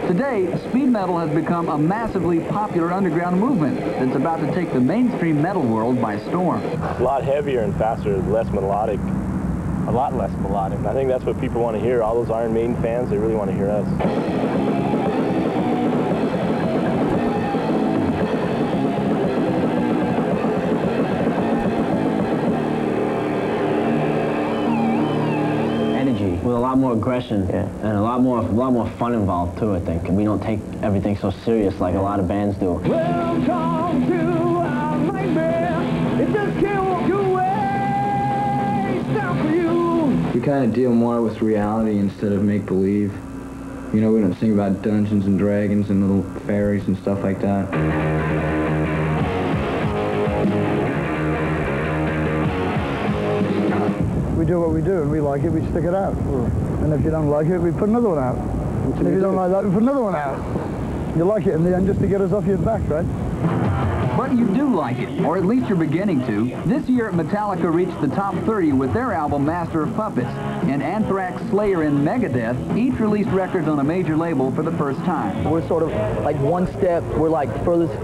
Today, speed metal has become a massively popular underground movement that's about to take the mainstream metal world by storm. It's a lot heavier and faster, less melodic. A lot less melodic. I think that's what people want to hear. All those Iron Maiden fans, they really want to hear us. With a lot more aggression and a lot more fun involved too, I think. And we don't take everything so serious like a lot of bands do. Welcome to our nightmare. It just can't walk away. Stop for you. We kind of deal more with reality instead of make-believe. You know, we don't sing about Dungeons and Dragons and little fairies and stuff like that. We do what we do, and we like it, we stick it out. And if you don't like it, we put another one out. And if you don't like that, we put another one out. You like it in the end just to get us off your back, right? But you do like it, or at least you're beginning to. This year, Metallica reached the top 30 with their album Master of Puppets, and Anthrax, Slayer, and Megadeth each released records on a major label for the first time. We're sort of like one step, we're like furthest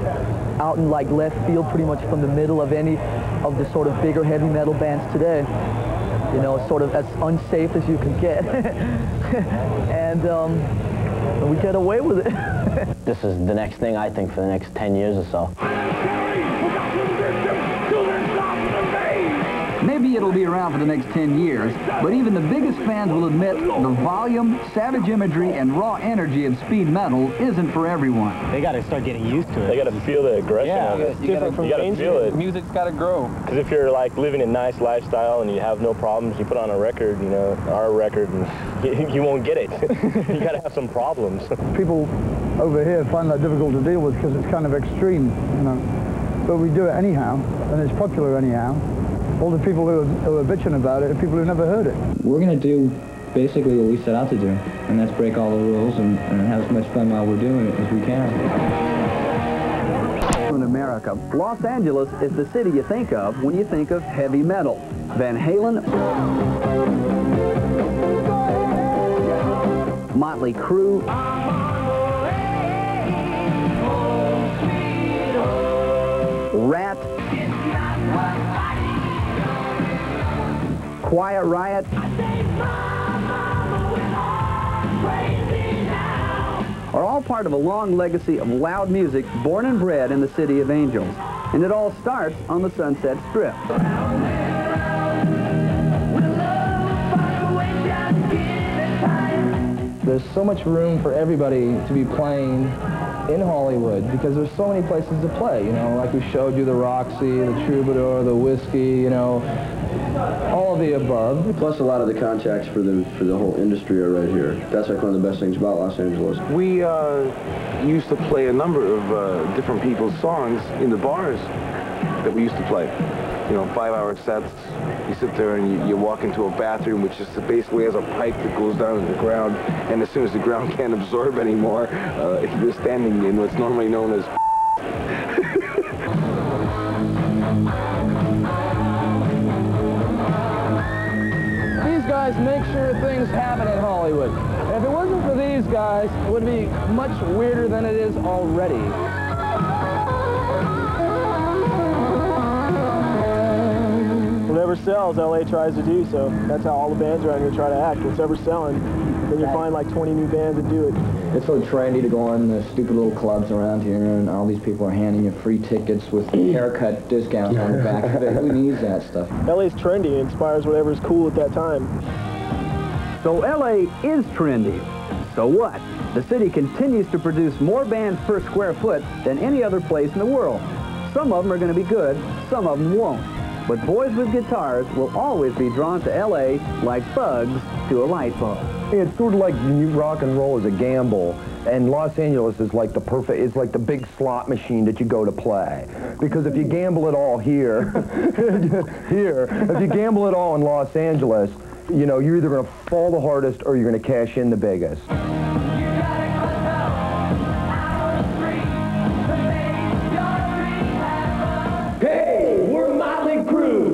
out in like left field pretty much from the middle of any of the sort of bigger heavy metal bands today. You know, sort of as unsafe as you can get. And we get away with it. This is the next thing, I think, for the next 10 years or so. Maybe it'll be around for the next 10 years, but even the biggest fans will admit the volume, savage imagery, and raw energy of speed metal isn't for everyone. They got to start getting used to it. They got to feel the aggression. Yeah, of it. it's different from you got to feel it. Music's got to grow. Because if you're like living a nice lifestyle and you have no problems, you put on a record, you know, our record, and you won't get it. You got to have some problems. People over here find that difficult to deal with because it's kind of extreme, you know. But we do it anyhow, and it's popular anyhow. All the people who are bitching about it are people who never heard it. We're going to do basically what we set out to do, and that's break all the rules and have as much fun while we're doing it as we can. In America, Los Angeles is the city you think of when you think of heavy metal. Van Halen, Motley Crue, Ratt, Quiet Riot, are all part of a long legacy of loud music born and bred in the City of Angels. And it all starts on the Sunset Strip. There's so much room for everybody to be playing in Hollywood because there's so many places to play, you know, like we showed you the Roxy, the Troubadour, the Whiskey, you know, all of the above. Plus a lot of the contacts for the whole industry are right here. That's like one of the best things about Los Angeles. We used to play a number of different people's songs in the bars that we used to play. You know, 5-hour sets. You sit there and you walk into a bathroom which just basically has a pipe that goes down to the ground, and as soon as the ground can't absorb anymore, you're standing in what's normally known as These guys make sure things happen in Hollywood. And if it wasn't for these guys, it would be much weirder than it is already. Whatever sells, LA tries to do, so that's how all the bands around here try to act. Whatever's selling, then you find like 20 new bands that do it. It's so trendy to go on the stupid little clubs around here, and all these people are handing you free tickets with haircut discounts on the back of it. Who needs that stuff? LA's trendy, it inspires whatever's cool at that time. So LA is trendy. So what? The city continues to produce more bands per square foot than any other place in the world. Some of them are going to be good, some of them won't. But boys with guitars will always be drawn to L.A. like bugs to a light bulb. It's sort of like rock and roll is a gamble, and Los Angeles is like it's like the big slot machine that you go to play. Because if you gamble it all here, if you gamble it all in Los Angeles, you know, you're either going to fall the hardest or you're going to cash in the biggest.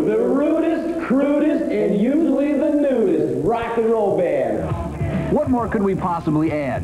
The rudest, crudest, and usually the nudist rock and roll band. What more could we possibly add?